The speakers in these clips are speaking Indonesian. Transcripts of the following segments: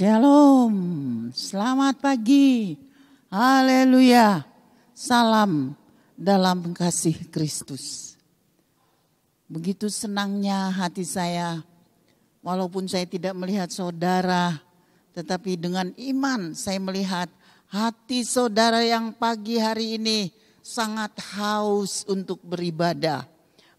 Shalom, selamat pagi, haleluya, salam dalam kasih Kristus. Begitu senangnya hati saya, walaupun saya tidak melihat saudara, tetapi dengan iman saya melihat hati saudara yang pagi hari ini sangat haus untuk beribadah.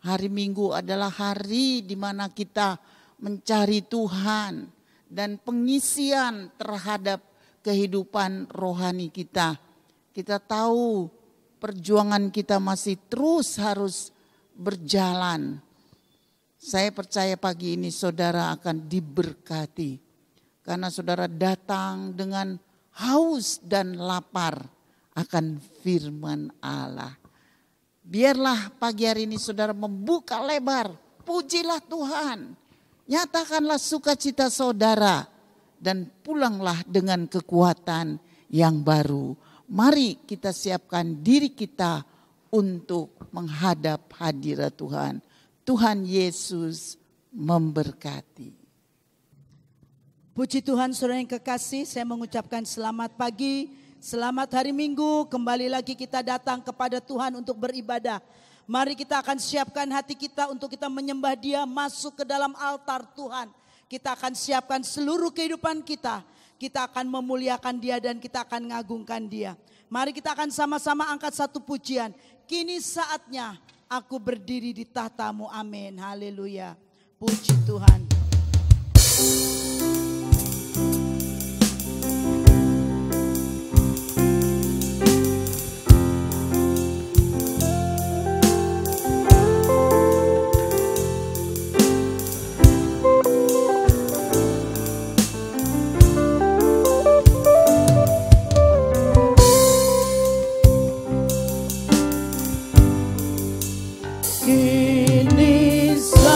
Hari Minggu adalah hari di mana kita mencari Tuhan dan pengisian terhadap kehidupan rohani kita. Kita tahu perjuangan kita masih terus harus berjalan. Saya percaya pagi ini saudara akan diberkati. Karena saudara datang dengan haus dan lapar akan firman Allah. Biarlah pagi hari ini saudara membuka lebar, pujilah Tuhan. Nyatakanlah sukacita saudara dan pulanglah dengan kekuatan yang baru. Mari kita siapkan diri kita untuk menghadap hadirat Tuhan. Tuhan Yesus memberkati. Puji Tuhan, saudara yang kekasih, saya mengucapkan selamat pagi, selamat hari Minggu. Kembali lagi kita datang kepada Tuhan untuk beribadah. Mari kita akan siapkan hati kita untuk kita menyembah Dia, masuk ke dalam altar Tuhan. Kita akan siapkan seluruh kehidupan kita. Kita akan memuliakan Dia dan kita akan mengagungkan Dia. Mari kita akan sama-sama angkat satu pujian. Kini saatnya aku berdiri di tahta-Mu. Amin. Haleluya. Puji Tuhan. Kini saatnya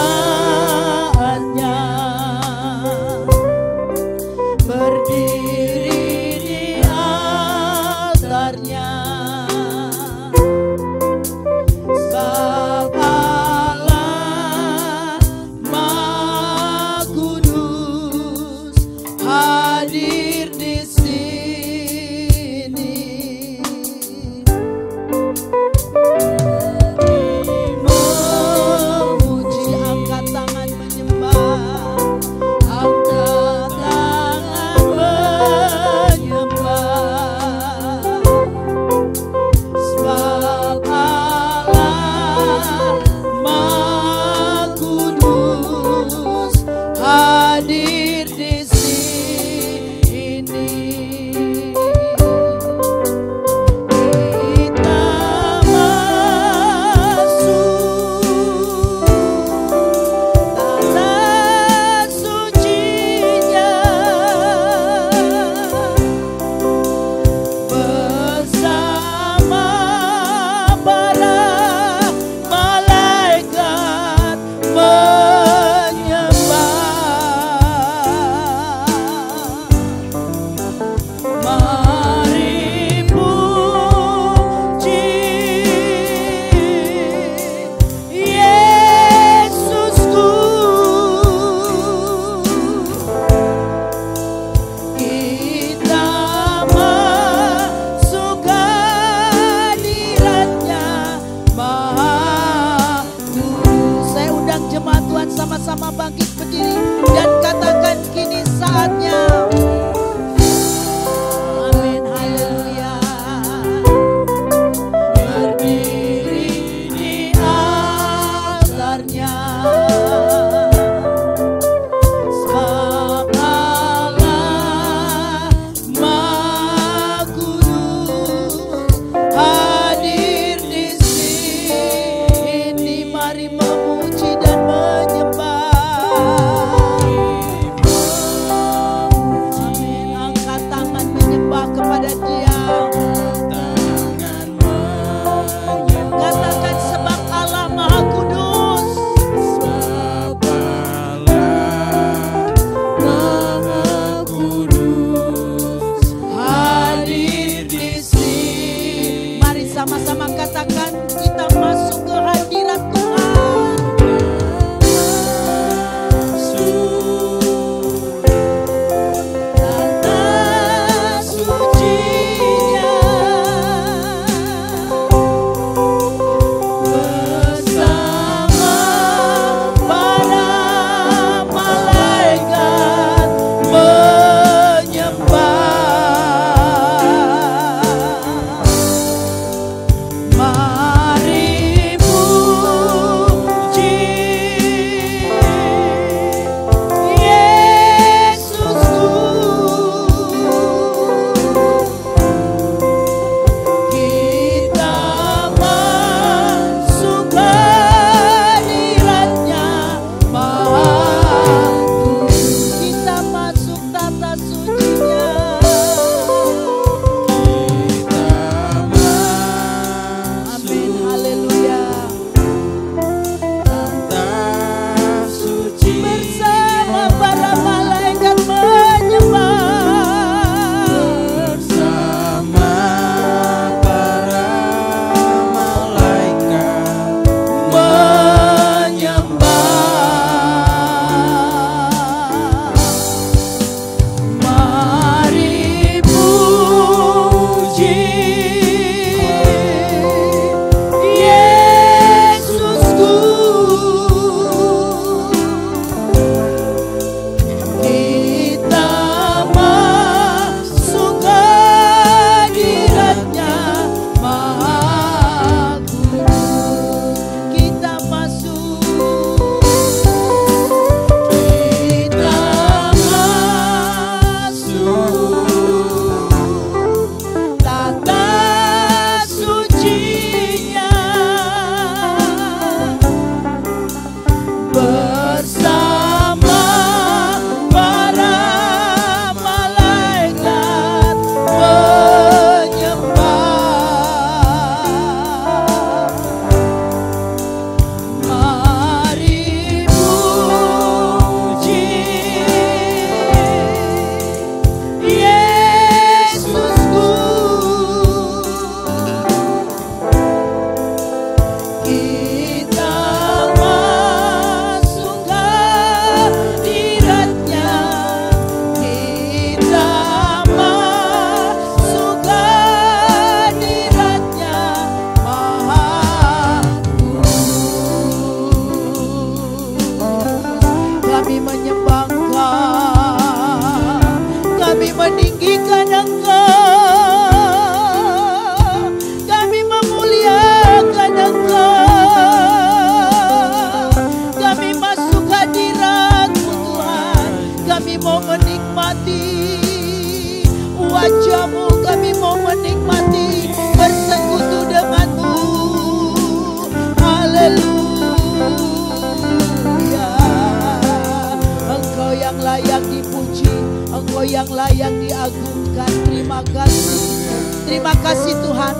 kami mau menikmati wajah-Mu, kami mau menikmati bersekutu dengan-Mu. Haleluya. Engkau yang layak dipuji, Engkau yang layak diagungkan. Terima kasih. Terima kasih Tuhan.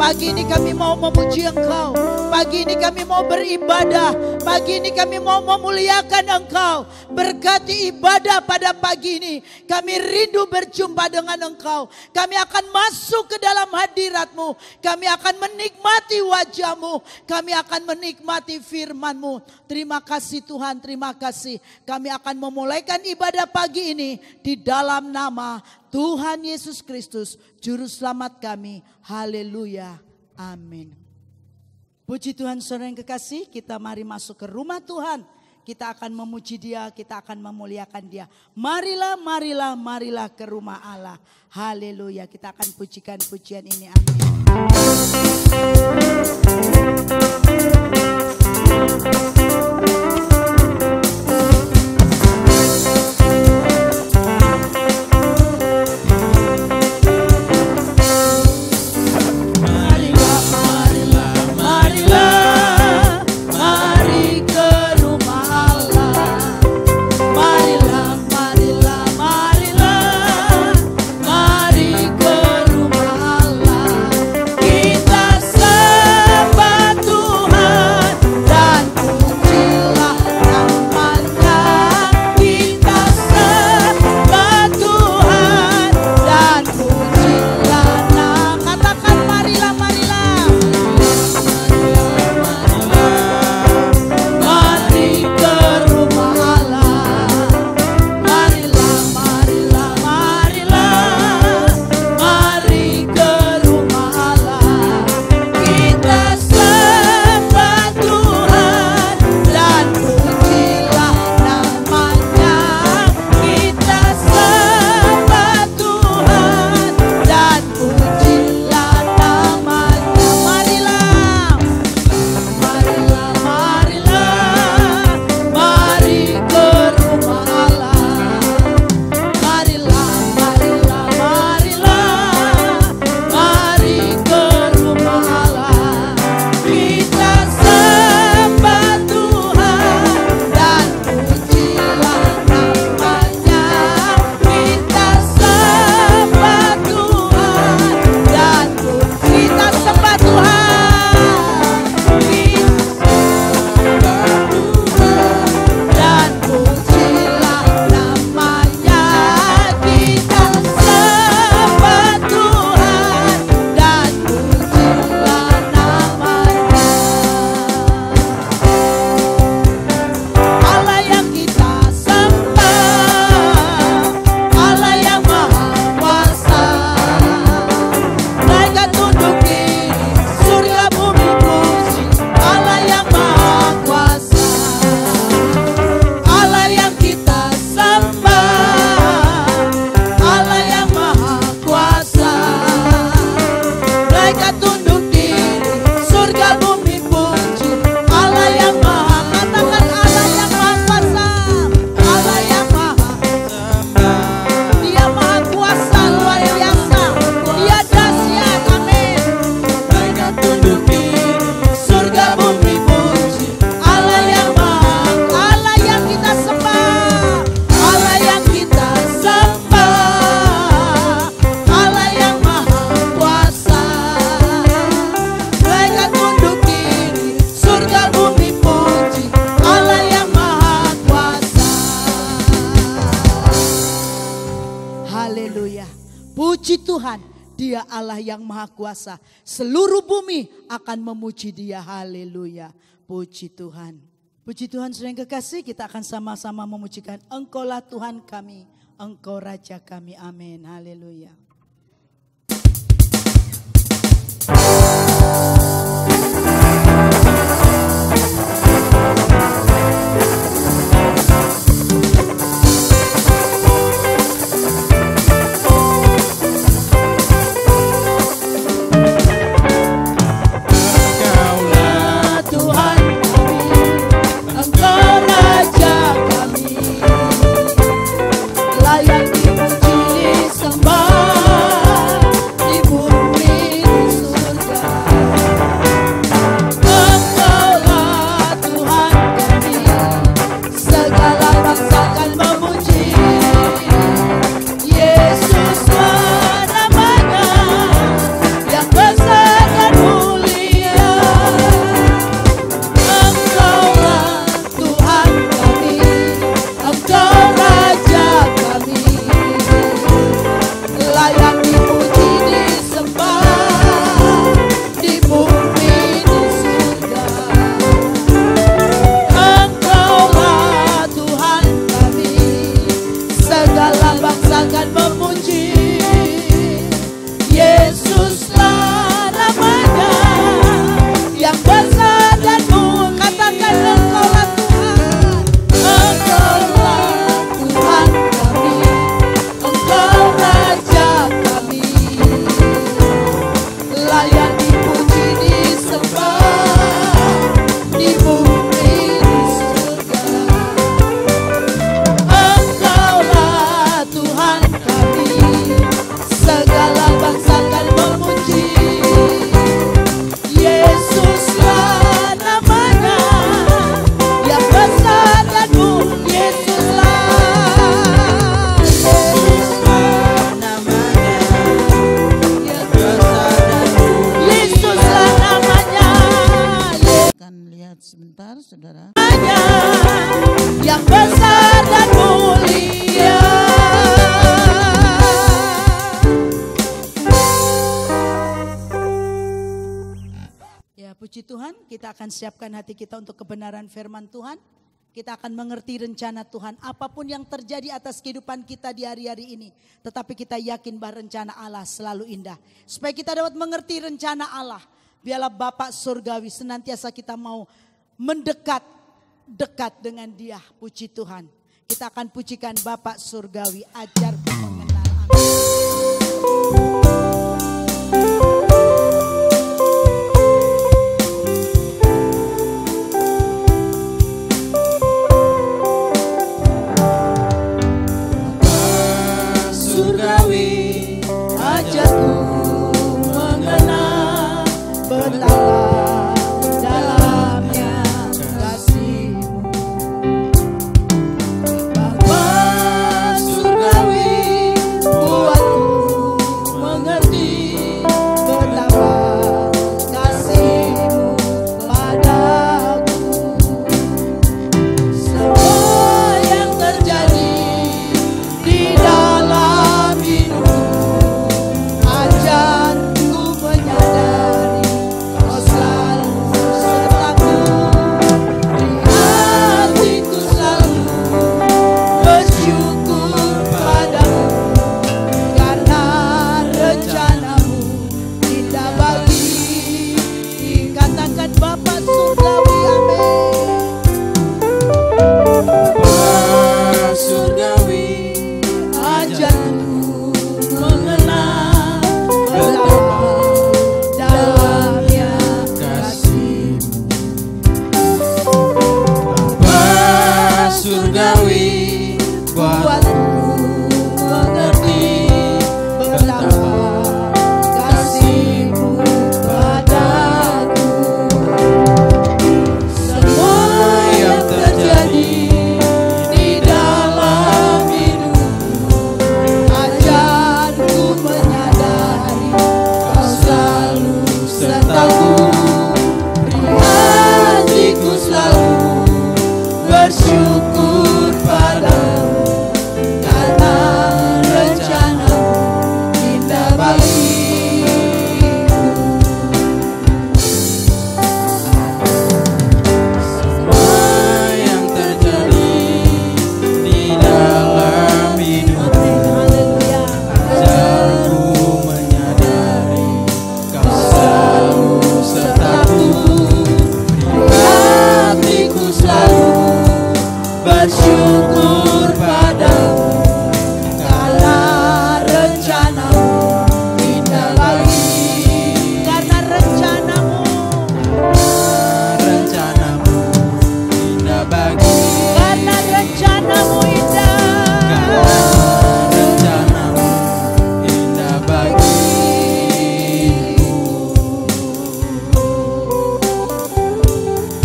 Pagi ini kami mau memuji Engkau. Pagi ini kami mau beribadah. Pagi ini kami mau memuliakan Engkau. Berkati ibadah pada pagi ini. Kami rindu berjumpa dengan Engkau. Kami akan masuk ke dalam hadirat-Mu. Kami akan menikmati wajah-Mu. Kami akan menikmati firman-Mu. Terima kasih Tuhan, terima kasih. Kami akan memulaikan ibadah pagi ini di dalam nama Tuhan Yesus Kristus, Juru Selamat kami. Haleluya. Amin. Puji Tuhan, saudara yang kekasih, kita mari masuk ke rumah Tuhan. Kita akan memuji Dia, kita akan memuliakan Dia. Marilah, marilah, marilah ke rumah Allah. Haleluya. Kita akan pujikan pujian ini. Amin. Dia Allah yang maha kuasa. Seluruh bumi akan memuji Dia. Haleluya. Puji Tuhan. Puji Tuhan, saudara yang kekasih, kita akan sama-sama memujikan Engkaulah Tuhan kami, Engkau Raja kami. Amin. Haleluya. bangsa akan memuji. Yesuslah namanya yang besar dan mulia. Katakan Engkaulah Tuhan, Engkaulah Tuhan kami, Engkau Raja kami, layak dipuji disembah di bumi di surga. Engkaulah Tuhan kami, segala bangsa akan memuji. Yesuslah namanya yang besar dan mulia. Yesuslah namanya yang besar dan mulia. Yesuslah namanya Akan lihat sebentar saudara. yang besar dan mulia. Ya, puji Tuhan, kita akan siapkan hati kita untuk kebenaran firman Tuhan. Kita akan mengerti rencana Tuhan. Apapun yang terjadi atas kehidupan kita di hari-hari ini. Tetapi kita yakin bahwa rencana Allah selalu indah. Supaya kita dapat mengerti rencana Allah. Biarlah Bapak Surgawi senantiasa kita mau mendekat dengan Dia. Puji Tuhan. Kita akan pujikan Bapak Surgawi. Ajarku mengenal Engkau. Surgawi, ajarku mengenal betapa dalamnya kasih-Mu. Bapa surgawi, buatku mengerti betapa kasih-Mu padaku. Semua yang terjadi di dalam hidupku, ajarku menyadari Kau selalu sertaku. Di hatiku selalu bersyukur padamu, karena rencana-Mu indah bagi. Katakan Bapa surgawi, amin. Bapa surgawi, ajarku mengenal betapa dalamnya kasih-Mu. Bapa surgawi, buatku mengerti betapa kasih-Mu padaku. Semua yang terjadi di dalam hidupku, ajarku menyadari Kau selalu sertaku. Di hatiku selalu bersyukur padamu, karena rencana-Mu indah bagiku. Semua yang terjadi di dalam hidupku, Haleluya. ajarku menyadari Kau selalu sertaku. Di hatiku selalu bersyukur padamu, karena rencana-Mu indah bagi. Karena rencana-Mu, Rencana-Mu indah bagi. karena rencana-Mu indah. Rencana-Mu indah bagiku.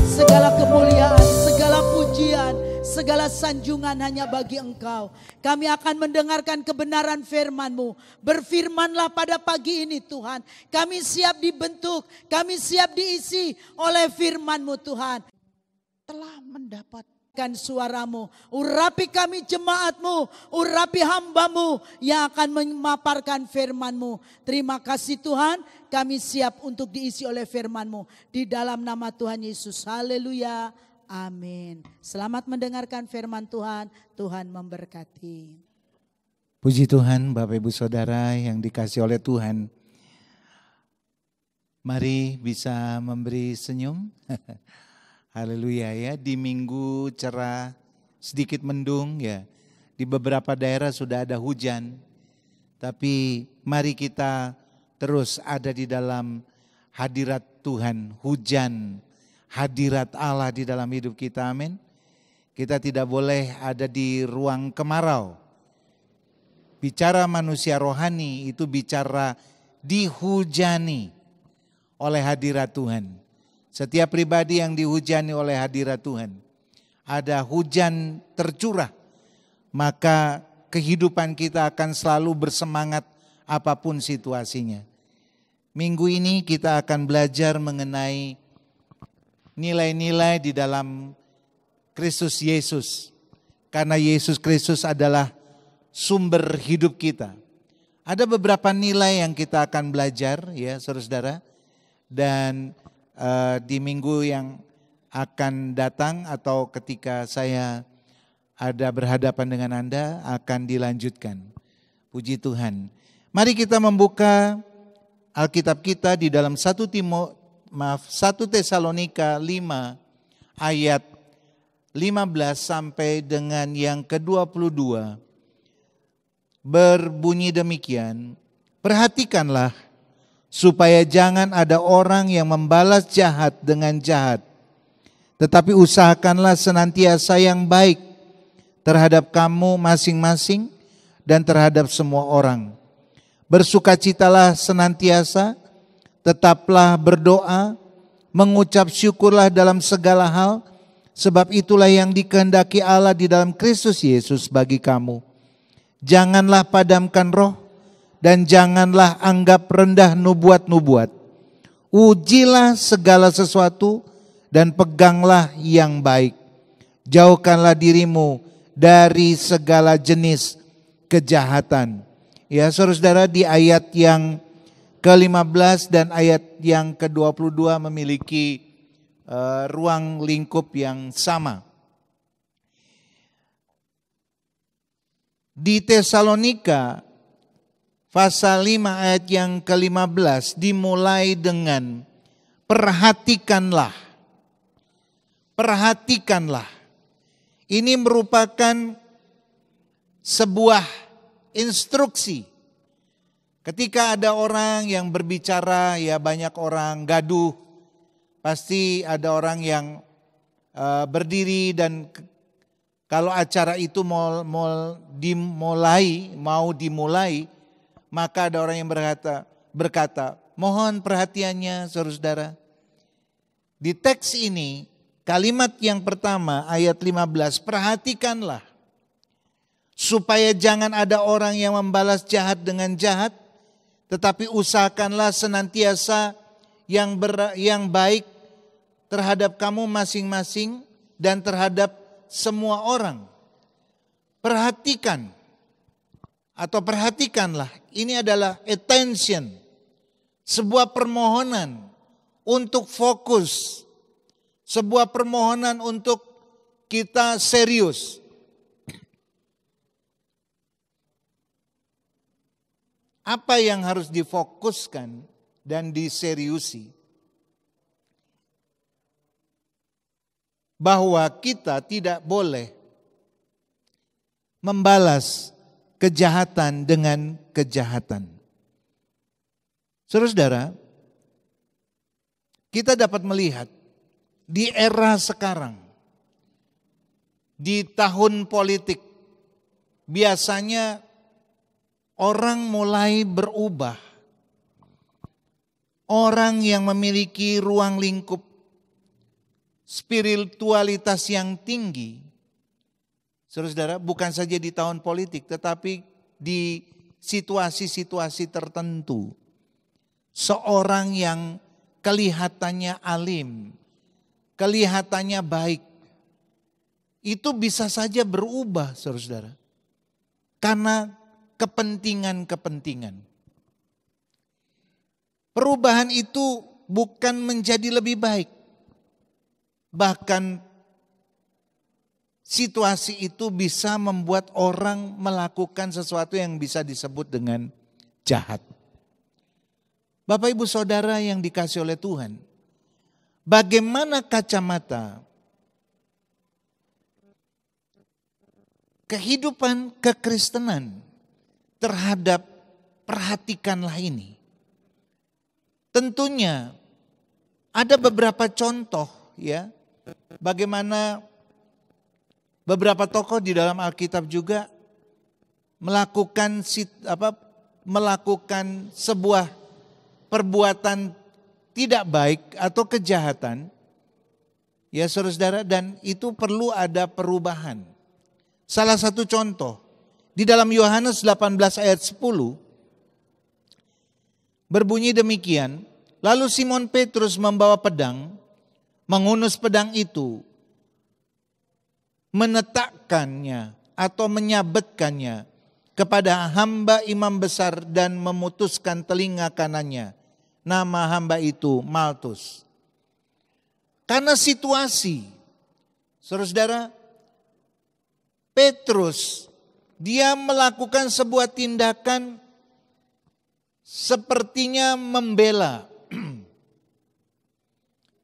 Segala kemuliaan, segala pujian, segala sanjungan hanya bagi Engkau. Kami akan mendengarkan kebenaran firman-Mu. Berfirmanlah pada pagi ini Tuhan. Kami siap dibentuk, kami siap diisi oleh firman-Mu Tuhan. Telah mendapat Suara-Mu, urapi kami jemaat-Mu, urapi hamba-Mu yang akan memaparkan firman-Mu. Terima kasih Tuhan, kami siap untuk diisi oleh firman-Mu. Di dalam nama Tuhan Yesus, haleluya, amin. Selamat mendengarkan firman Tuhan, Tuhan memberkati. Puji Tuhan, Bapak Ibu Saudara yang dikasihi oleh Tuhan. Mari bisa memberi senyum. Haleluya ya, di minggu cerah, sedikit mendung ya. Di beberapa daerah sudah ada hujan. Tapi mari kita terus ada di dalam hadirat Tuhan, hujan, hadirat Allah di dalam hidup kita, amin. Kita tidak boleh ada di ruang kemarau. Bicara manusia rohani itu bicara dihujani oleh hadirat Tuhan. Setiap pribadi yang dihujani oleh hadirat Tuhan, ada hujan tercurah, maka kehidupan kita akan selalu bersemangat apapun situasinya. Minggu ini kita akan belajar mengenai nilai-nilai di dalam Kristus Yesus. Karena Yesus Kristus adalah sumber hidup kita. Ada beberapa nilai yang kita akan belajar ya saudara-saudara. Dan di minggu yang akan datang atau ketika saya ada berhadapan dengan Anda akan dilanjutkan. Puji Tuhan. Mari kita membuka Alkitab kita di dalam 1 Tesalonika 5 ayat 15 sampai dengan yang ke-22. Berbunyi demikian, perhatikanlah supaya jangan ada orang yang membalas jahat dengan jahat. Tetapi usahakanlah senantiasa yang baik terhadap kamu masing-masing dan terhadap semua orang. Bersukacitalah senantiasa, tetaplah berdoa, mengucap syukurlah dalam segala hal, sebab itulah yang dikehendaki Allah di dalam Kristus Yesus bagi kamu. Janganlah padamkan roh dan janganlah anggap rendah nubuat-nubuat. Ujilah segala sesuatu dan peganglah yang baik. Jauhkanlah dirimu dari segala jenis kejahatan. Ya saudara-saudara, di ayat yang ke-15 dan ayat yang ke-22 memiliki ruang lingkup yang sama. Di Tesalonika pasal 5 ayat yang ke-15 dimulai dengan perhatikanlah. Perhatikanlah. Ini merupakan sebuah instruksi. Ketika ada orang yang berbicara, ya banyak orang gaduh, pasti ada orang yang berdiri dan kalau acara itu mau dimulai, maka ada orang yang berkata, mohon perhatiannya saudara-saudara. Di teks ini, kalimat yang pertama ayat 15, perhatikanlah. Supaya jangan ada orang yang membalas jahat dengan jahat, tetapi usahakanlah senantiasa yang baik terhadap kamu masing-masing dan terhadap semua orang. Perhatikan atau perhatikanlah, ini adalah attention, sebuah permohonan untuk fokus, sebuah permohonan untuk kita serius. Apa yang harus difokuskan dan diseriusi? Bahwa kita tidak boleh membalas kejahatan dengan kejahatan. Saudara-saudara, kita dapat melihat di era sekarang, di tahun politik, biasanya orang mulai berubah. Orang yang memiliki ruang lingkup spiritualitas yang tinggi, saudara-saudara, bukan saja di tahun politik, tetapi di situasi-situasi tertentu. Seorang yang kelihatannya alim, kelihatannya baik, itu bisa saja berubah, saudara-saudara. Karena kepentingan-kepentingan. Perubahan itu bukan menjadi lebih baik. Bahkan situasi itu bisa membuat orang melakukan sesuatu yang bisa disebut dengan jahat. Bapak Ibu Saudara yang dikasihi oleh Tuhan, bagaimana kacamata kehidupan kekristenan terhadap, perhatikanlah ini. Tentunya ada beberapa contoh ya, bagaimana beberapa tokoh di dalam Alkitab juga melakukan sebuah perbuatan tidak baik atau kejahatan. Ya saudara-saudara, dan itu perlu ada perubahan. Salah satu contoh, di dalam Yohanes 18 ayat 10, berbunyi demikian, lalu Simon Petrus membawa pedang, menghunus pedang itu, menetakkannya atau menyabetkannya kepada hamba imam besar dan memutuskan telinga kanannya. Nama hamba itu Maltus. Karena situasi, saudara-saudara, Petrus, dia melakukan sebuah tindakan sepertinya membela.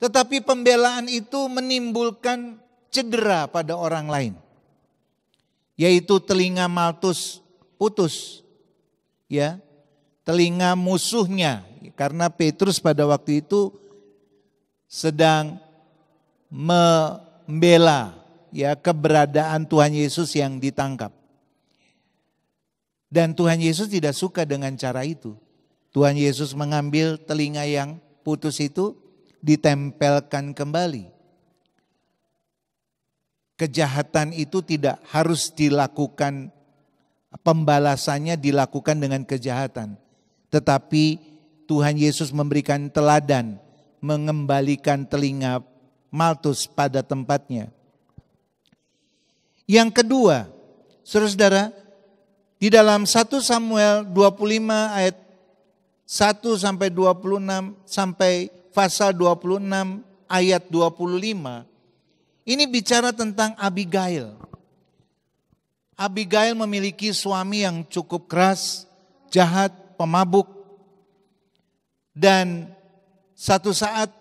Tetapi pembelaan itu menimbulkan cedera pada orang lain. Yaitu telinga Maltus putus. Ya, telinga musuhnya. Karena Petrus pada waktu itu sedang membela ya keberadaan Tuhan Yesus yang ditangkap. Dan Tuhan Yesus tidak suka dengan cara itu. Tuhan Yesus mengambil telinga yang putus itu, ditempelkan kembali. Kejahatan itu tidak harus dilakukan, pembalasannya dilakukan dengan kejahatan. Tetapi Tuhan Yesus memberikan teladan, mengembalikan telinga Maltus pada tempatnya. Yang kedua, saudara-saudara, di dalam 1 Samuel 25 ayat 1 sampai 26 sampai pasal 26 ayat 25, ini bicara tentang Abigail. Abigail memiliki suami yang cukup keras, jahat, pemabuk. Dan satu saat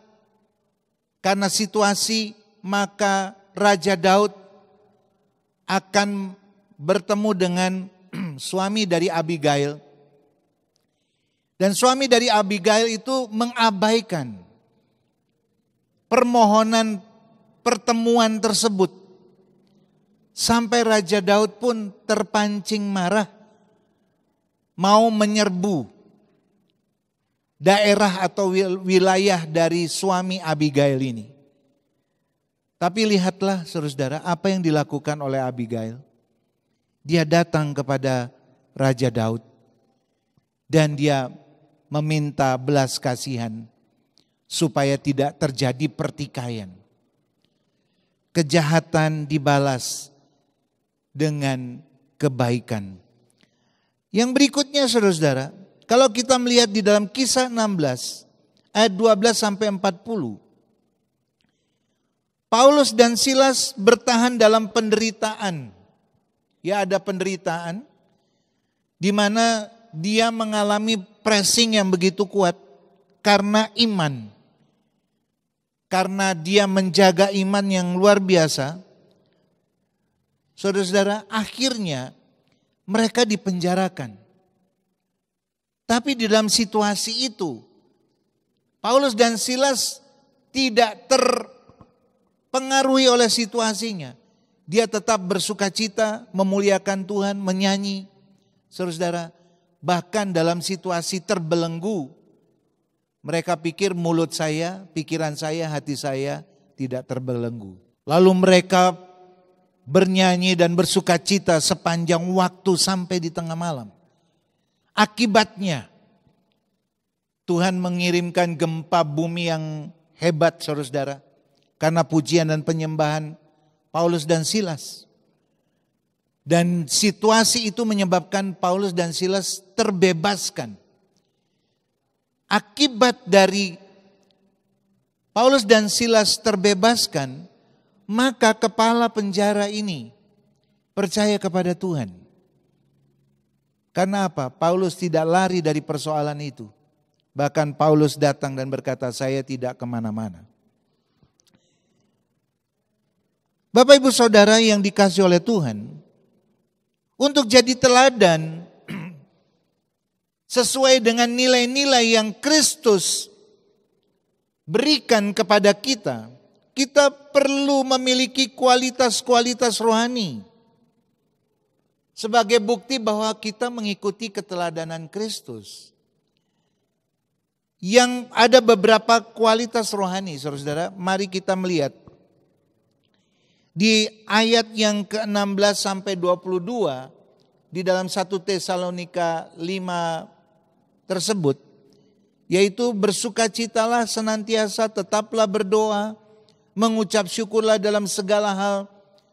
karena situasi maka Raja Daud akan bertemu dengan suami dari Abigail. Dan suami dari Abigail itu mengabaikan permohonan pertemuan tersebut. Sampai Raja Daud pun terpancing marah, mau menyerbu daerah atau wilayah dari suami Abigail ini. Tapi lihatlah saudara, apa yang dilakukan oleh Abigail. Dia datang kepada Raja Daud dan dia meminta belas kasihan supaya tidak terjadi pertikaian. Kejahatan dibalas dengan kebaikan. Yang berikutnya saudara-saudara, kalau kita melihat di dalam Kisah 16 ayat 12 sampai 40. Paulus dan Silas bertahan dalam penderitaan. Ya, ada penderitaan di mana dia mengalami pressing yang begitu kuat karena iman. Karena dia menjaga iman yang luar biasa. Saudara-saudara, akhirnya mereka dipenjarakan. Tapi di dalam situasi itu, Paulus dan Silas tidak terpengaruhi oleh situasinya. Dia tetap bersukacita, memuliakan Tuhan, menyanyi. Saudara-saudara, bahkan dalam situasi terbelenggu, mereka pikir mulut saya, pikiran saya, hati saya tidak terbelenggu. Lalu mereka bernyanyi dan bersukacita sepanjang waktu sampai di tengah malam. Akibatnya Tuhan mengirimkan gempa bumi yang hebat saudara-saudara. Karena pujian dan penyembahan Paulus dan Silas. Dan situasi itu menyebabkan Paulus dan Silas terbebaskan. Akibat dari Paulus dan Silas terbebaskan, maka kepala penjara ini percaya kepada Tuhan. Karena apa? Paulus tidak lari dari persoalan itu. Bahkan Paulus datang dan berkata, saya tidak kemana-mana. Bapak ibu saudara yang dikasih oleh Tuhan, untuk jadi teladan sesuai dengan nilai-nilai yang Kristus berikan kepada kita, kita perlu memiliki kualitas-kualitas rohani. Sebagai bukti bahwa kita mengikuti keteladanan Kristus. Yang ada beberapa kualitas rohani, saudara-saudara, mari kita melihat. Di ayat yang ke-16 sampai 22, di dalam 1 Tesalonika 5 tersebut, yaitu bersukacitalah senantiasa, tetaplah berdoa, mengucap syukurlah dalam segala hal,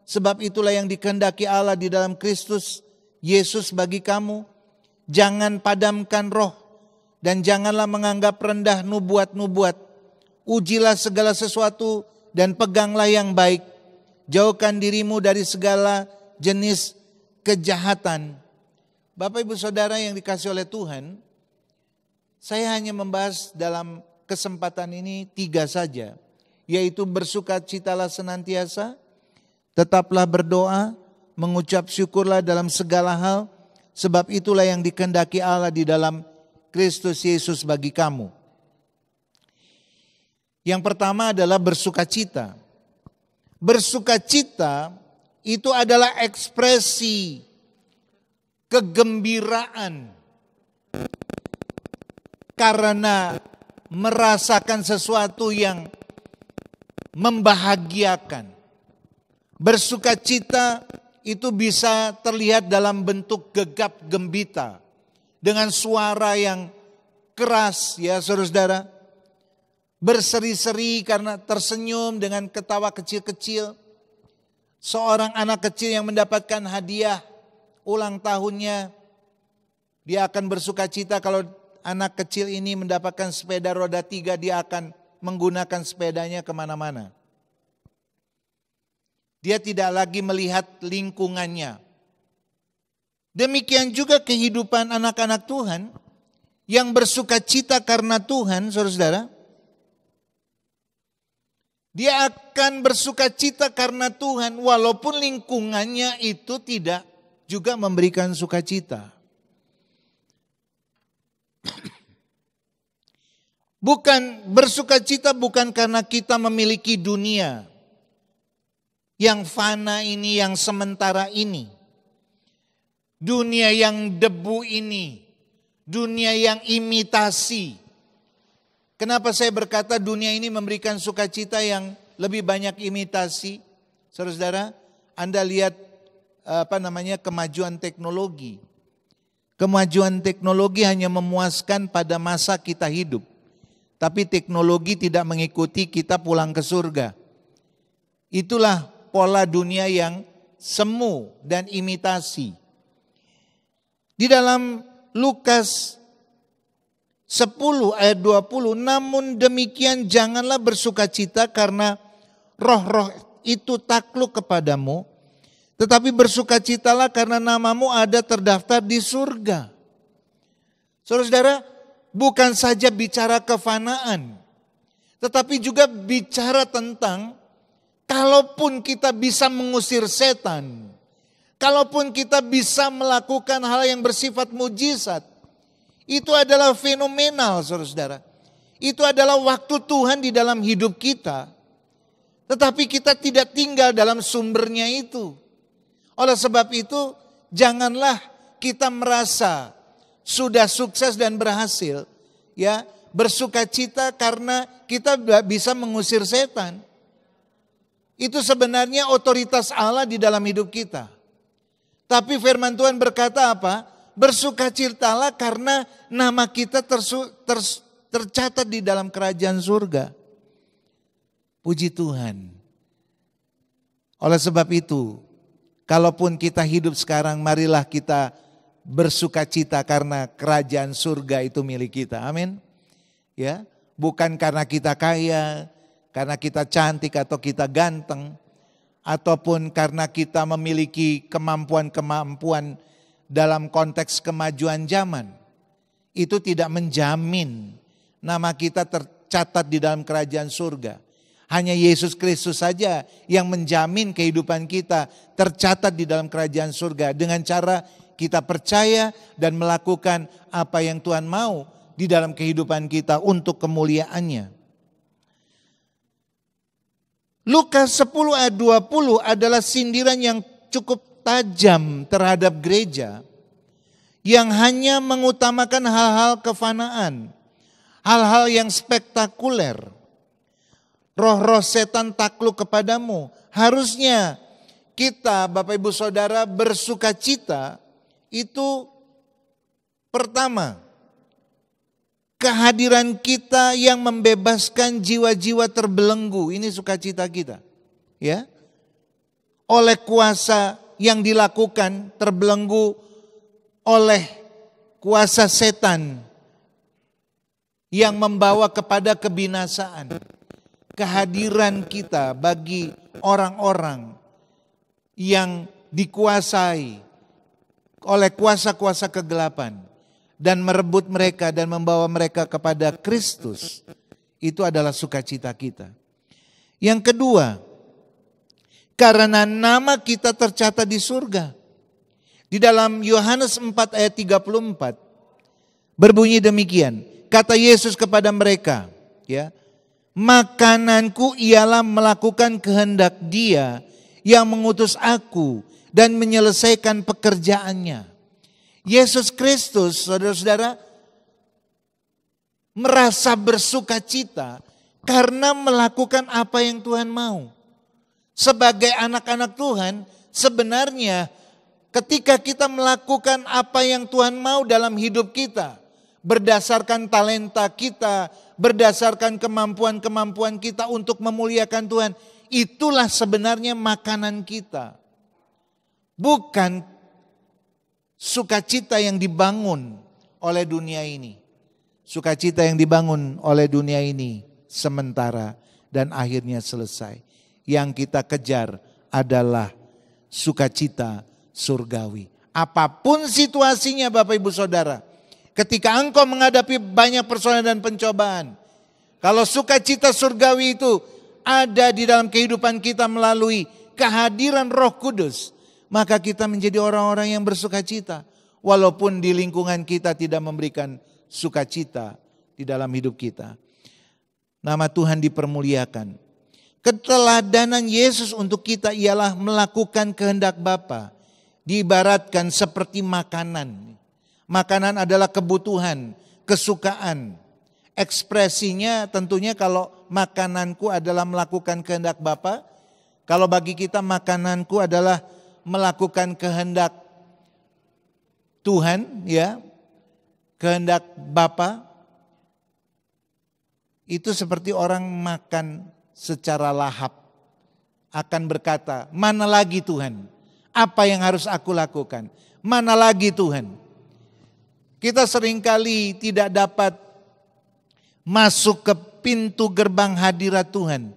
sebab itulah yang dikehendaki Allah di dalam Kristus Yesus bagi kamu. Jangan padamkan roh dan janganlah menganggap rendah nubuat-nubuat. Ujilah segala sesuatu dan peganglah yang baik. Jauhkan dirimu dari segala jenis kejahatan. Bapak ibu saudara yang dikasih oleh Tuhan, saya hanya membahas dalam kesempatan ini 3 saja. Yaitu bersukacitalah senantiasa, tetaplah berdoa, mengucap syukurlah dalam segala hal, sebab itulah yang dikehendaki Allah di dalam Kristus Yesus bagi kamu. Yang pertama adalah bersukacita. Bersukacita itu adalah ekspresi kegembiraan karena merasakan sesuatu yang membahagiakan. Bersukacita itu bisa terlihat dalam bentuk gegap gembita dengan suara yang keras, ya saudara-saudara. Berseri-seri karena tersenyum dengan ketawa kecil-kecil. Seorang anak kecil yang mendapatkan hadiah ulang tahunnya, dia akan bersukacita kalau anak kecil ini mendapatkan sepeda roda 3, dia akan menggunakan sepedanya kemana-mana. Dia tidak lagi melihat lingkungannya. Demikian juga kehidupan anak-anak Tuhan yang bersukacita karena Tuhan, saudara-saudara. Dia akan bersukacita karena Tuhan walaupun lingkungannya itu tidak juga memberikan sukacita. Bukan bersukacita bukan karena kita memiliki dunia yang fana ini, yang sementara ini. Dunia yang debu ini, dunia yang imitasi. Kenapa saya berkata dunia ini memberikan sukacita yang lebih banyak imitasi? Saudara-saudara, Anda lihat kemajuan teknologi. Kemajuan teknologi hanya memuaskan pada masa kita hidup. Tapi teknologi tidak mengikuti kita pulang ke surga. Itulah pola dunia yang semu dan imitasi. Di dalam Lukas 10 ayat 20, namun demikian janganlah bersukacita karena roh-roh itu takluk kepadamu, tetapi bersukacitalah karena namamu ada terdaftar di surga. Saudara-saudara, bukan saja bicara kefanaan, tetapi juga bicara tentang kalaupun kita bisa mengusir setan, kalaupun kita bisa melakukan hal yang bersifat mujizat, itu adalah fenomenal, saudara-saudara. Itu adalah waktu Tuhan di dalam hidup kita. Tetapi kita tidak tinggal dalam sumbernya itu. Oleh sebab itu, janganlah kita merasa sudah sukses dan berhasil, ya, bersukacita karena kita bisa mengusir setan. Itu sebenarnya otoritas Allah di dalam hidup kita. Tapi firman Tuhan berkata apa? Bersukacitalah karena nama kita tercatat di dalam kerajaan surga. Puji Tuhan. Oleh sebab itu, kalaupun kita hidup sekarang, marilah kita bersukacita karena kerajaan surga itu milik kita. Amin. Ya, bukan karena kita kaya, karena kita cantik atau kita ganteng, ataupun karena kita memiliki kemampuan-kemampuan dalam konteks kemajuan zaman, itu tidak menjamin nama kita tercatat di dalam kerajaan surga. Hanya Yesus Kristus saja yang menjamin kehidupan kita tercatat di dalam kerajaan surga dengan cara kita percaya dan melakukan apa yang Tuhan mau di dalam kehidupan kita untuk kemuliaannya. Lukas 10 ayat 20 adalah sindiran yang cukup tajam terhadap gereja yang hanya mengutamakan hal-hal kefanaan, hal-hal yang spektakuler. Roh-roh setan takluk kepadamu. Harusnya kita, Bapak Ibu Saudara, bersukacita itu pertama, kehadiran kita yang membebaskan jiwa-jiwa terbelenggu. Ini sukacita kita. Ya. Oleh kuasa yang dilakukan terbelenggu oleh kuasa setan yang membawa kepada kebinasaan. Kehadiran kita bagi orang-orang yang dikuasai oleh kuasa-kuasa kegelapan dan merebut mereka dan membawa mereka kepada Kristus, itu adalah sukacita kita. Yang kedua, karena nama kita tercatat di surga. Di dalam Yohanes 4 ayat 34 berbunyi demikian, kata Yesus kepada mereka, ya, makananku ialah melakukan kehendak Dia yang mengutus aku dan menyelesaikan pekerjaannya. Yesus Kristus, saudara-saudara, merasa bersukacita karena melakukan apa yang Tuhan mau. Sebagai anak-anak Tuhan, sebenarnya ketika kita melakukan apa yang Tuhan mau dalam hidup kita, berdasarkan talenta kita, berdasarkan kemampuan-kemampuan kita untuk memuliakan Tuhan, itulah sebenarnya makanan kita. Bukan sukacita yang dibangun oleh dunia ini. Sukacita yang dibangun oleh dunia ini sementara dan akhirnya selesai. Yang kita kejar adalah sukacita surgawi. Apapun situasinya Bapak Ibu Saudara, ketika engkau menghadapi banyak persoalan dan pencobaan, kalau sukacita surgawi itu ada di dalam kehidupan kita melalui kehadiran Roh Kudus, maka kita menjadi orang-orang yang bersukacita. Walaupun di lingkungan kita tidak memberikan sukacita di dalam hidup kita. Nama Tuhan dipermuliakan. Keteladanan Yesus untuk kita ialah melakukan kehendak Bapa. Diibaratkan seperti makanan. Makanan adalah kebutuhan, kesukaan. Ekspresinya tentunya kalau makananku adalah melakukan kehendak Bapa. Kalau bagi kita makananku adalah melakukan kehendak Tuhan, ya, kehendak Bapa. Itu seperti orang makan secara lahap. Akan berkata, mana lagi Tuhan? Apa yang harus aku lakukan? Mana lagi Tuhan? Kita seringkali tidak dapat masuk ke pintu gerbang hadirat Tuhan.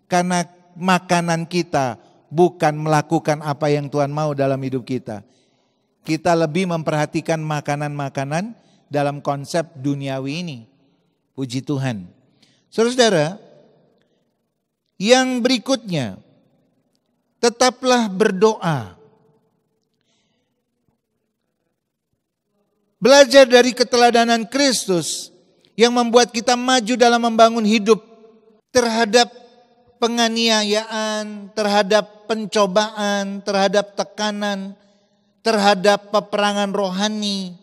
Karena makanan kita bukan melakukan apa yang Tuhan mau dalam hidup kita. Kita lebih memperhatikan makanan-makanan dalam konsep duniawi ini. Puji Tuhan. Saudara-saudara, yang berikutnya, tetaplah berdoa. Belajar dari keteladanan Kristus yang membuat kita maju dalam membangun hidup terhadap penganiayaan, terhadap pencobaan, terhadap tekanan, terhadap peperangan rohani,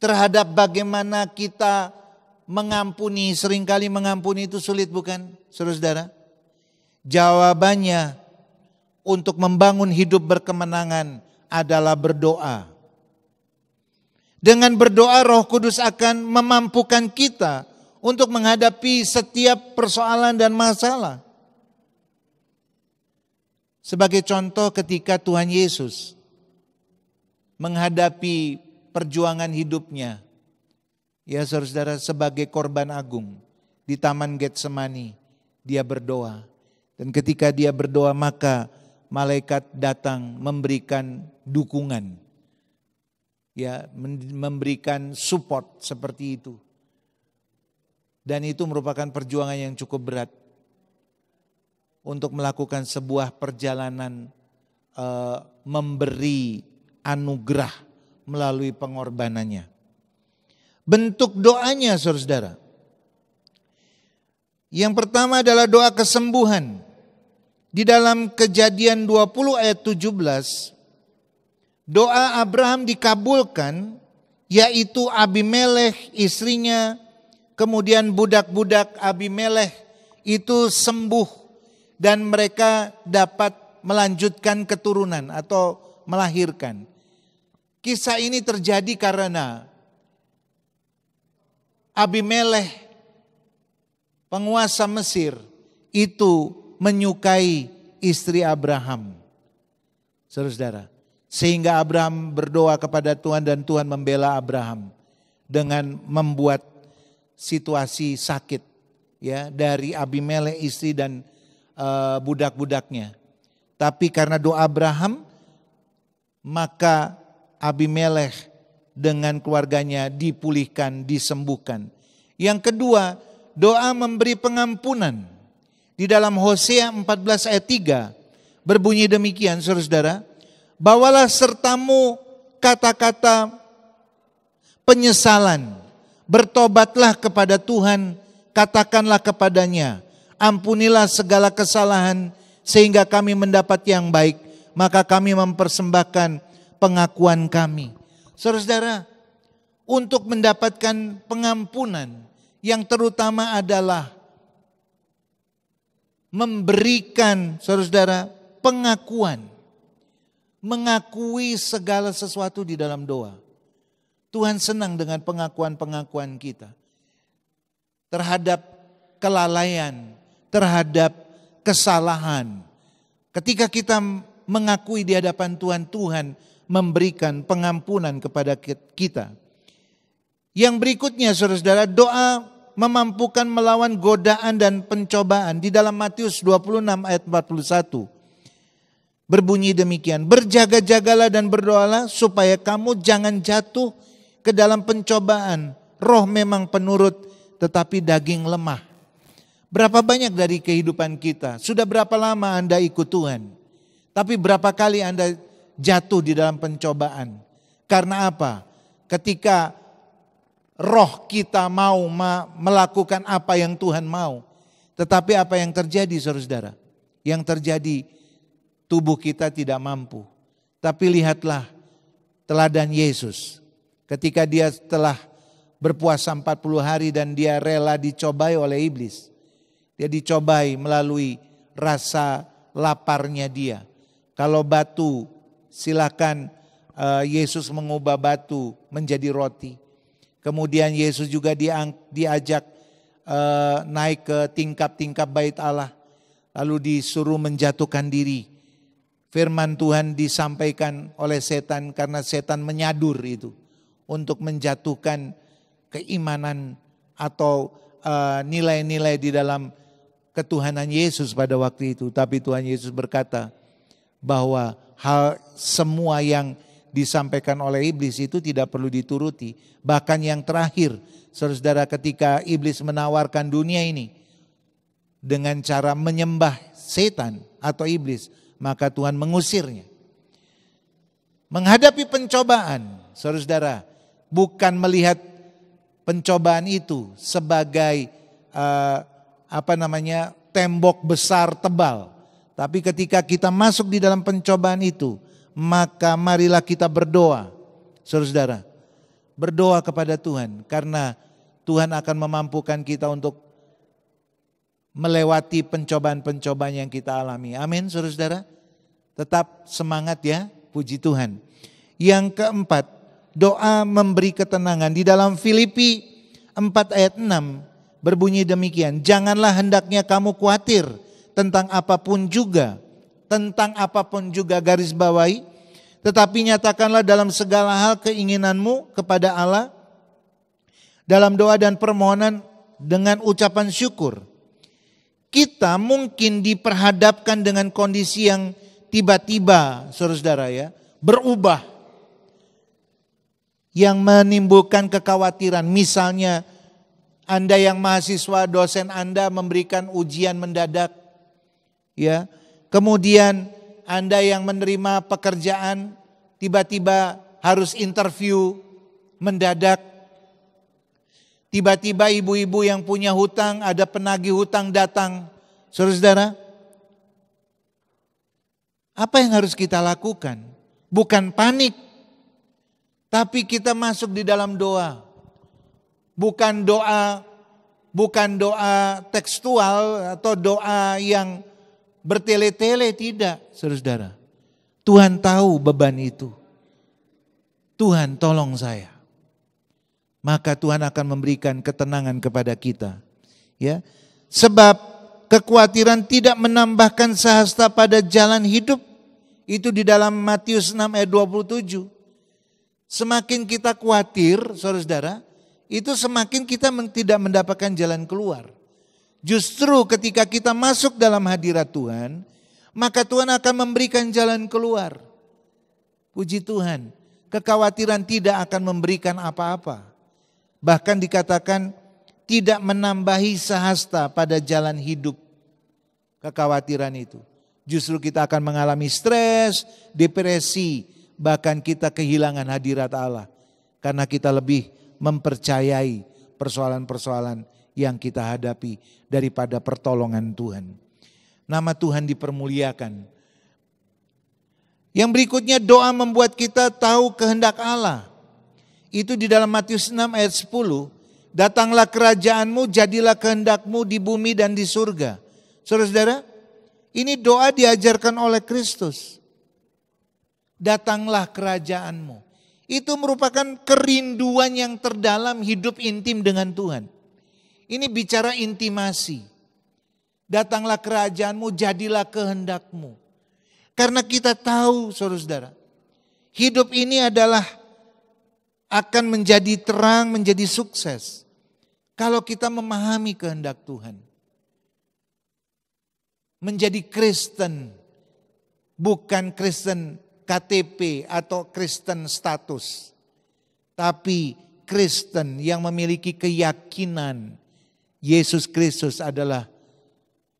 terhadap bagaimana kita mengampuni. Seringkali mengampuni itu sulit, bukan, saudara-saudara? Jawabannya untuk membangun hidup berkemenangan adalah berdoa. Dengan berdoa Roh Kudus akan memampukan kita untuk menghadapi setiap persoalan dan masalah. Sebagai contoh ketika Tuhan Yesus menghadapi perjuangan hidupnya, ya saudara-saudara, sebagai korban agung di Taman Getsemani, dia berdoa. Dan ketika dia berdoa maka malaikat datang memberikan dukungan. Ya, memberikan support seperti itu. Dan itu merupakan perjuangan yang cukup berat untuk melakukan sebuah perjalanan memberi anugerah melalui pengorbanannya. Bentuk doanya, saudara. Yang pertama adalah doa kesembuhan. Di dalam Kejadian 20 ayat 17, doa Abraham dikabulkan, yaitu Abimelekh istrinya, kemudian budak-budak Abimelekh itu sembuh dan mereka dapat melanjutkan keturunan atau melahirkan. Kisah ini terjadi karena Abimelekh, penguasa Mesir, itu menyukai istri Abraham. Saudara-saudara, sehingga Abraham berdoa kepada Tuhan dan Tuhan membela Abraham dengan membuat situasi sakit ya dari Abimelekh istri dan budak-budaknya. Tapi karena doa Abraham, maka Abimelekh dengan keluarganya dipulihkan, disembuhkan. Yang kedua, doa memberi pengampunan. Di dalam Hosea 14 ayat 3 berbunyi demikian, saudara-saudara, bawalah sertamu kata-kata penyesalan, bertobatlah kepada Tuhan, katakanlah kepadanya, ampunilah segala kesalahan sehingga kami mendapat yang baik, maka kami mempersembahkan pengakuan kami. Saudara-saudara, untuk mendapatkan pengampunan yang terutama adalah memberikan, saudara-saudara, pengakuan. Mengakui segala sesuatu di dalam doa. Tuhan senang dengan pengakuan-pengakuan kita. Terhadap kelalaian, terhadap kesalahan. Ketika kita mengakui di hadapan Tuhan, Tuhan memberikan pengampunan kepada kita. Yang berikutnya, saudara-saudara, doa memampukan melawan godaan dan pencobaan. Di dalam Matius 26 ayat 41 berbunyi demikian, berjaga-jagalah dan berdoalah supaya kamu jangan jatuh ke dalam pencobaan. Roh memang penurut tetapi daging lemah. Berapa banyak dari kehidupan kita, sudah berapa lama Anda ikut Tuhan, tapi berapa kali Anda jatuh di dalam pencobaan. Karena apa? Ketika roh kita mau melakukan apa yang Tuhan mau. Tetapi apa yang terjadi, saudara-saudara? Yang terjadi, tubuh kita tidak mampu. Tapi lihatlah teladan Yesus. Ketika dia telah berpuasa 40 hari dan dia rela dicobai oleh iblis. Dia dicobai melalui rasa laparnya dia. Kalau batu, silakan Yesus mengubah batu menjadi roti. Kemudian Yesus juga diajak naik ke tingkap-tingkap bait Allah. Lalu disuruh menjatuhkan diri. Firman Tuhan disampaikan oleh setan karena setan menyadur itu. Untuk menjatuhkan keimanan atau nilai-nilai di dalam ketuhanan Yesus pada waktu itu. Tapi Tuhan Yesus berkata bahwa hal semua yang disampaikan oleh iblis itu tidak perlu dituruti. Bahkan yang terakhir, saudara, ketika iblis menawarkan dunia ini dengan cara menyembah setan atau iblis, maka Tuhan mengusirnya. Menghadapi pencobaan, saudara, bukan melihat pencobaan itu sebagai tembok besar tebal. Tapi ketika kita masuk di dalam pencobaan itu, maka marilah kita berdoa, saudara, berdoa kepada Tuhan, karena Tuhan akan memampukan kita untuk melewati pencobaan-pencobaan yang kita alami. Amin, saudara. Tetap semangat ya, puji Tuhan. Yang keempat, doa memberi ketenangan. Di dalam Filipi 4 ayat 6 berbunyi demikian, janganlah hendaknya kamu khawatir tentang apapun juga garis bawahi, tetapi nyatakanlah dalam segala hal keinginanmu kepada Allah dalam doa dan permohonan dengan ucapan syukur. Kita mungkin diperhadapkan dengan kondisi yang tiba-tiba, saudara ya, berubah. Yang menimbulkan kekhawatiran, misalnya Anda yang mahasiswa, dosen Anda memberikan ujian mendadak, ya. Kemudian Anda yang menerima pekerjaan tiba-tiba harus interview mendadak. Tiba-tiba ibu-ibu yang punya hutang, ada penagih hutang datang. Saudara-saudara, apa yang harus kita lakukan? Bukan panik, tapi kita masuk di dalam doa. Bukan doa tekstual atau doa yang bertele-tele, tidak, saudara-saudara. Tuhan tahu beban itu. Tuhan tolong saya. Maka Tuhan akan memberikan ketenangan kepada kita. Ya, sebab kekhawatiran tidak menambahkan sehasta pada jalan hidup. Itu di dalam Matius 6 ayat 27. Semakin kita khawatir, saudara-saudara, itu semakin kita tidak mendapatkan jalan keluar. Justru ketika kita masuk dalam hadirat Tuhan, maka Tuhan akan memberikan jalan keluar. Puji Tuhan, kekhawatiran tidak akan memberikan apa-apa. Bahkan dikatakan tidak menambahi sehasta pada jalan hidup kekhawatiran itu. Justru kita akan mengalami stres, depresi, bahkan kita kehilangan hadirat Allah. Karena kita lebih mempercayai persoalan-persoalan yang kita hadapi daripada pertolongan Tuhan. Nama Tuhan dipermuliakan. Yang berikutnya, doa membuat kita tahu kehendak Allah. Itu di dalam Matius 6 ayat 10. Datanglah kerajaanmu, jadilah kehendakmu di bumi dan di surga. Saudara-saudara, ini doa diajarkan oleh Kristus. Datanglah kerajaanmu. Itu merupakan kerinduan yang terdalam hidup intim dengan Tuhan. Ini bicara intimasi. Datanglah kerajaanmu, jadilah kehendakmu. Karena kita tahu, saudara-saudara, hidup ini adalah akan menjadi terang, menjadi sukses kalau kita memahami kehendak Tuhan. Menjadi Kristen, bukan Kristen KTP atau Kristen status, tapi Kristen yang memiliki keyakinan Yesus Kristus adalah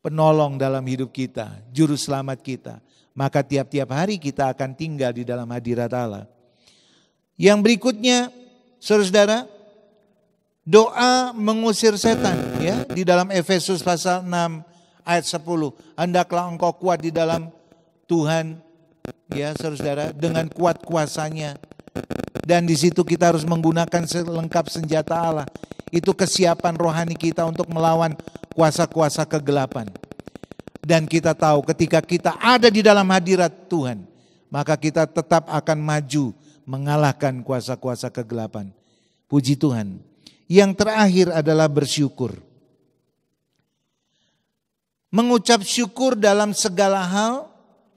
penolong dalam hidup kita, juru selamat kita. Maka tiap-tiap hari kita akan tinggal di dalam hadirat Allah. Yang berikutnya, saudara-saudara, doa mengusir setan, ya, di dalam Efesus pasal 6 ayat 10. Hendaklah engkau kuat di dalam Tuhan, ya saudara-saudara, dengan kuat kuasanya. Dan di situ kita harus menggunakan selengkap senjata Allah. Itu kesiapan rohani kita untuk melawan kuasa-kuasa kegelapan. Dan kita tahu ketika kita ada di dalam hadirat Tuhan, maka kita tetap akan maju mengalahkan kuasa-kuasa kegelapan. Puji Tuhan. Yang terakhir adalah bersyukur. Mengucap syukur dalam segala hal,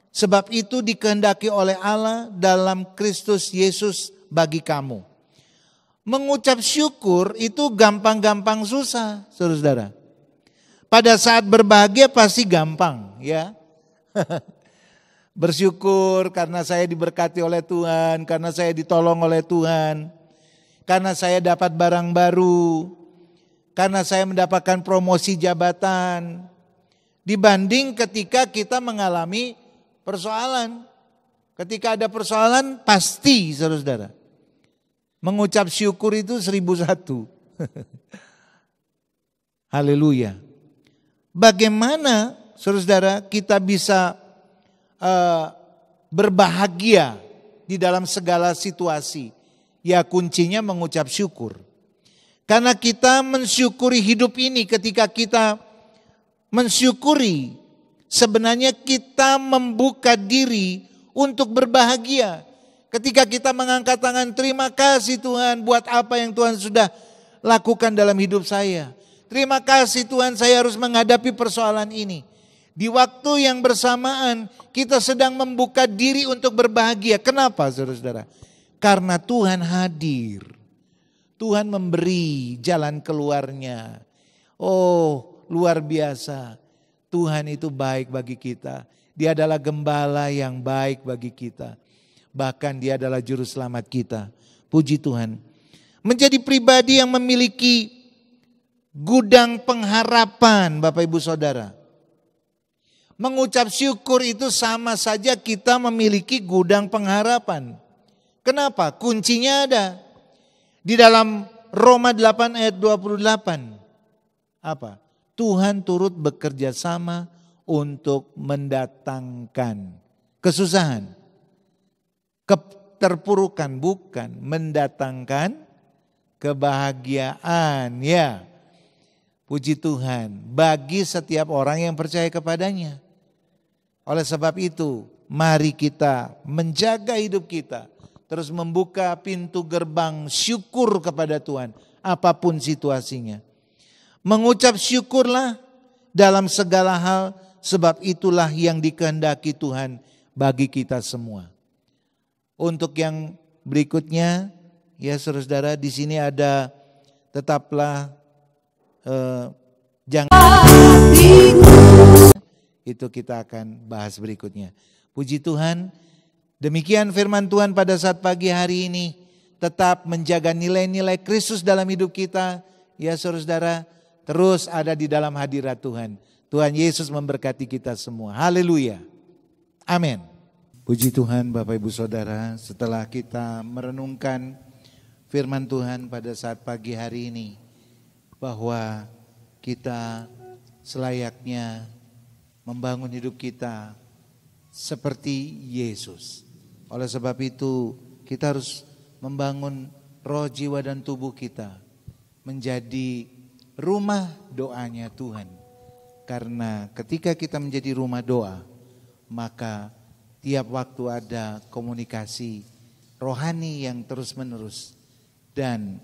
sebab itu dikehendaki oleh Allah dalam Kristus Yesus bagi kamu. Mengucap syukur itu gampang-gampang susah, saudara-saudara. Pada saat berbahagia pasti gampang, ya. Bersyukur karena saya diberkati oleh Tuhan, karena saya ditolong oleh Tuhan, karena saya dapat barang baru, karena saya mendapatkan promosi jabatan. Dibanding ketika kita mengalami persoalan. Ketika ada persoalan pasti, saudara-saudara, mengucap syukur itu 1001. Haleluya. Bagaimana, saudara-saudara, kita bisa berbahagia di dalam segala situasi? Ya, kuncinya mengucap syukur. Karena kita mensyukuri hidup ini, ketika kita mensyukuri, sebenarnya kita membuka diri untuk berbahagia. Ketika kita mengangkat tangan, terima kasih Tuhan buat apa yang Tuhan sudah lakukan dalam hidup saya. Terima kasih Tuhan, saya harus menghadapi persoalan ini. Di waktu yang bersamaan kita sedang membuka diri untuk berbahagia. Kenapa saudara-saudara? Karena Tuhan hadir. Tuhan memberi jalan keluarnya. Oh, luar biasa. Tuhan itu baik bagi kita. Dia adalah gembala yang baik bagi kita. Bahkan dia adalah juru selamat kita. Puji Tuhan. Menjadi pribadi yang memiliki gudang pengharapan, Bapak Ibu Saudara. Mengucap syukur itu sama saja kita memiliki gudang pengharapan. Kenapa? Kuncinya ada di dalam Roma 8 ayat 28. Apa? Tuhan turut bekerja sama untuk mendatangkan kesusahan, keterpurukan, bukan, mendatangkan kebahagiaan, ya. Puji Tuhan, bagi setiap orang yang percaya kepadanya. Oleh sebab itu, mari kita menjaga hidup kita, terus membuka pintu gerbang syukur kepada Tuhan, apapun situasinya. Mengucap syukurlah dalam segala hal, sebab itulah yang dikehendaki Tuhan bagi kita semua. Untuk yang berikutnya, ya saudara-saudara, di sini ada tetaplah jangan. Itu kita akan bahas berikutnya. Puji Tuhan, demikian firman Tuhan pada saat pagi hari ini. Tetap menjaga nilai-nilai Kristus dalam hidup kita. Ya saudara-saudara, terus ada di dalam hadirat Tuhan. Tuhan Yesus memberkati kita semua. Haleluya. Amin. Puji Tuhan Bapak Ibu Saudara, setelah kita merenungkan firman Tuhan pada saat pagi hari ini, bahwa kita selayaknya membangun hidup kita seperti Yesus. Oleh sebab itu kita harus membangun roh, jiwa dan tubuh kita menjadi rumah doanya Tuhan. Karena ketika kita menjadi rumah doa, maka tiap waktu ada komunikasi rohani yang terus menerus. Dan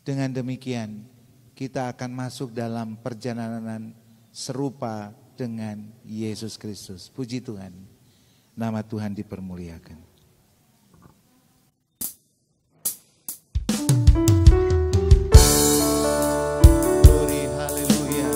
dengan demikian kita akan masuk dalam perjalanan serupa dengan Yesus Kristus. Puji Tuhan, nama Tuhan dipermuliakan. Glory, haleluya.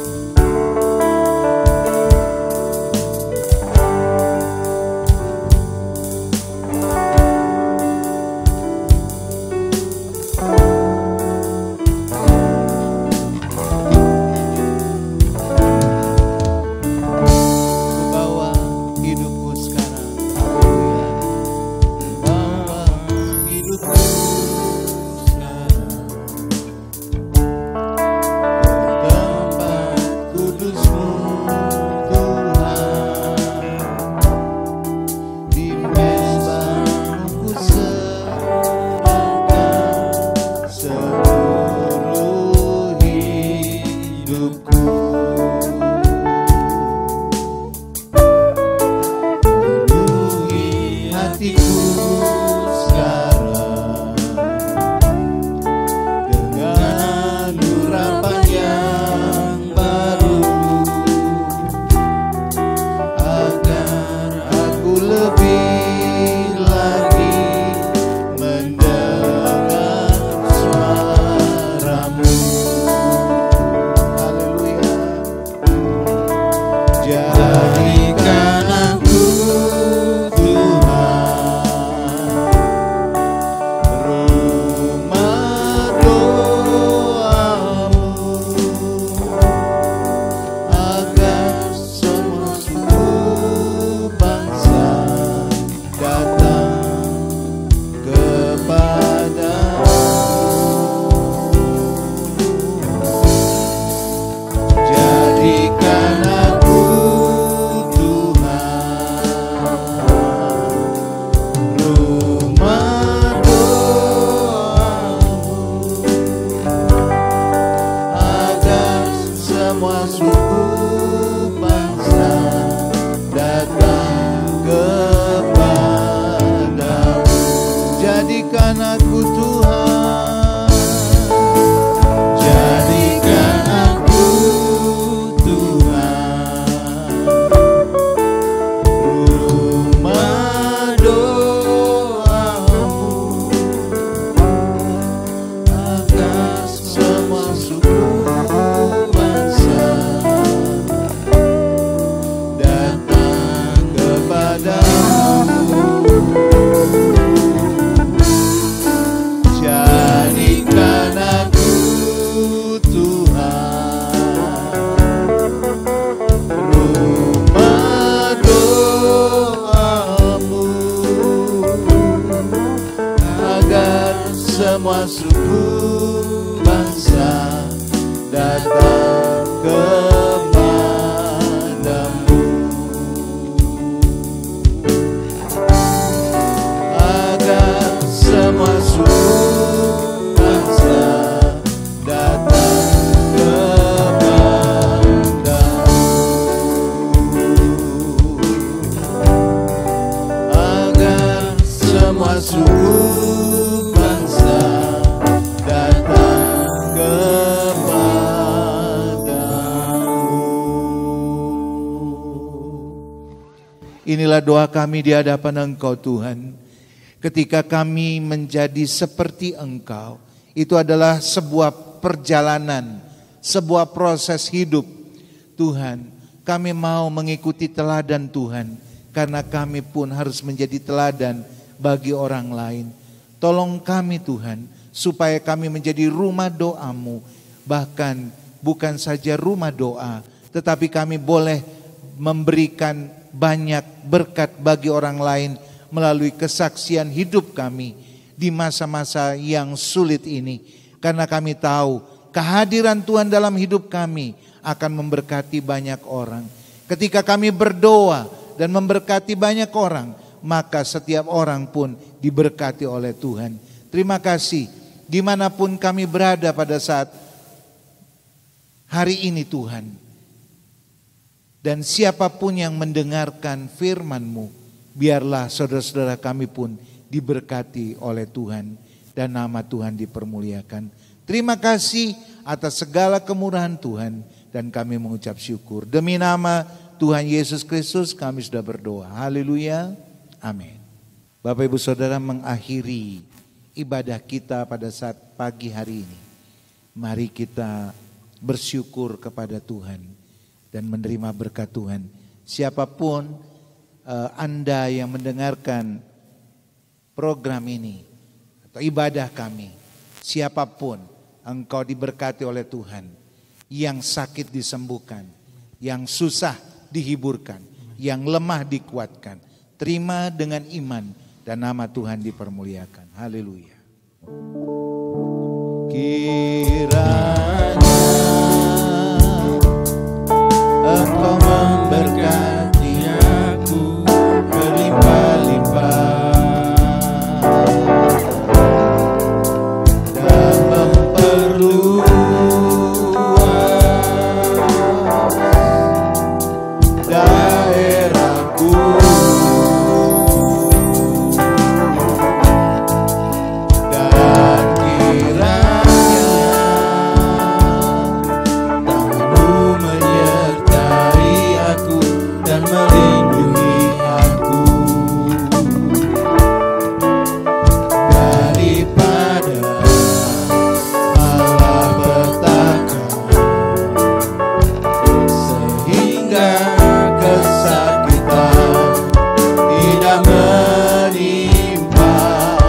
suku bangsa datang kepadamu, agar semua suku bangsa datang kepadamu, agar semua suku bangsa datang kepadamu. Inilah doa kami di hadapan Engkau Tuhan. Ketika kami menjadi seperti Engkau, itu adalah sebuah perjalanan, sebuah proses hidup. Tuhan, kami mau mengikuti teladan Tuhan, karena kami pun harus menjadi teladan bagi orang lain. Tolong kami Tuhan, supaya kami menjadi rumah doa-Mu. Bahkan bukan saja rumah doa, tetapi kami boleh memberikan banyak berkat bagi orang lain melalui kesaksian hidup kami di masa-masa yang sulit ini. Karena kami tahu kehadiran Tuhan dalam hidup kami akan memberkati banyak orang. Ketika kami berdoa dan memberkati banyak orang, maka setiap orang pun diberkati oleh Tuhan. Terima kasih dimanapun kami berada pada saat hari ini Tuhan. Dan siapapun yang mendengarkan firman-Mu, biarlah saudara-saudara kami pun diberkati oleh Tuhan dan nama Tuhan dipermuliakan. Terima kasih atas segala kemurahan Tuhan dan kami mengucap syukur. Demi nama Tuhan Yesus Kristus kami sudah berdoa. Haleluya. Amin. Bapak Ibu Saudara, mengakhiri ibadah kita pada saat pagi hari ini. Mari kita bersyukur kepada Tuhan dan menerima berkat Tuhan. Siapapun Anda yang mendengarkan program ini atau ibadah kami, siapapun engkau diberkati oleh Tuhan. Yang sakit disembuhkan, yang susah dihiburkan, yang lemah dikuatkan. Terima dengan iman dan nama Tuhan dipermuliakan. Haleluya. Kiranya Engkau memberkati aku berlimpah-limpah dan memperluas daerahku, dan kiranya dan melindungi aku daripada malapetaka, sehingga kesakitan tidak menimpa aku.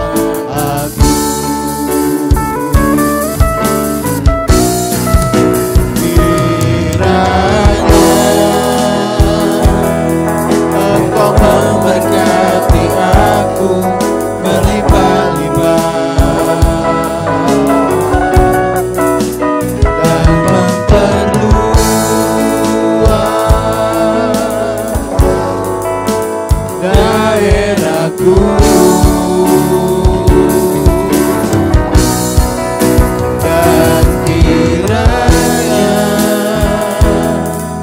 Engkau memberkati aku berlimpah-limpah dan memperluas daerahku, dan kiranya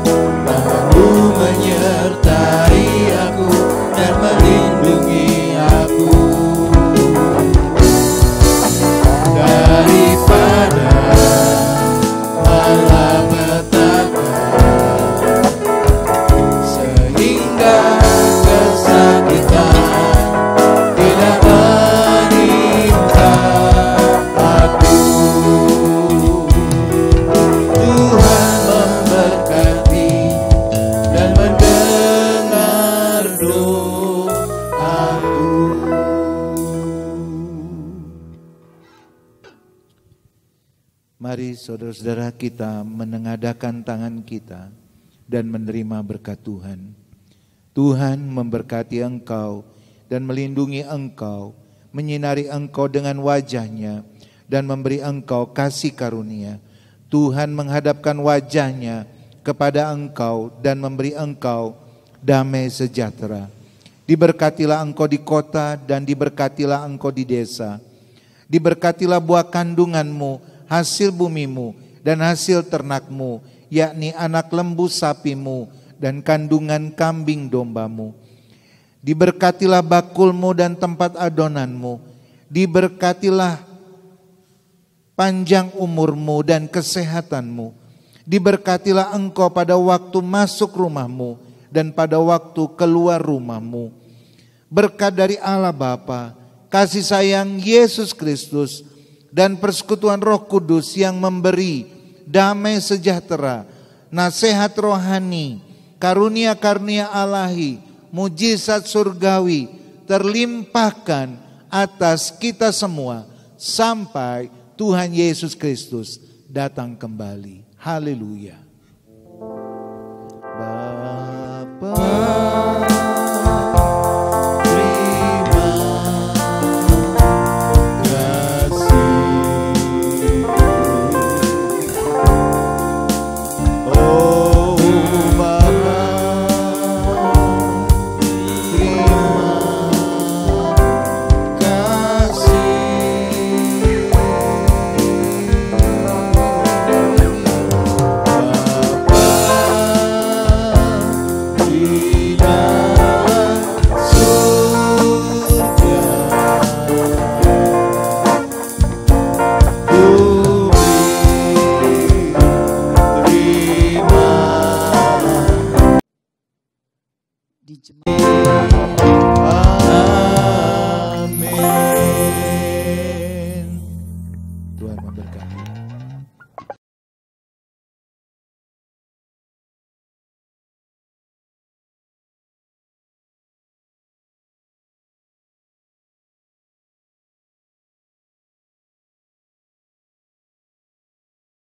Tuhanmu menyertai aku dan melindungi aku daripada malapetaka, sehingga kesakitan tidak menimpa aku. Tuhan memberkati dan mendengar doaku. Mari saudara-saudara kita menengadahkan tangan kita dan menerima berkat Tuhan. Tuhan memberkati engkau dan melindungi engkau, menyinari engkau dengan wajah-Nya dan memberi engkau kasih karunia. Tuhan menghadapkan wajahnya kepada engkau dan memberi engkau damai sejahtera. Diberkatilah engkau di kota dan diberkatilah engkau di desa. Diberkatilah buah kandunganmu, hasil bumimu dan hasil ternakmu, yakni anak lembu sapimu dan kandungan kambing dombamu. Diberkatilah bakulmu dan tempat adonanmu. Diberkatilah panjang umurmu dan kesehatanmu. Diberkatilah engkau pada waktu masuk rumahmu dan pada waktu keluar rumahmu. Berkat dari Allah Bapa, kasih sayang Yesus Kristus, dan persekutuan Roh Kudus yang memberi damai sejahtera, nasihat rohani, karunia-karunia Ilahi, mujizat surgawi terlimpahkan atas kita semua sampai Tuhan Yesus Kristus datang kembali. Haleluya. Bapa, terima kasih. Oh Bapa, terima kasih. Di jemaat Amin. Tuhan memberkati.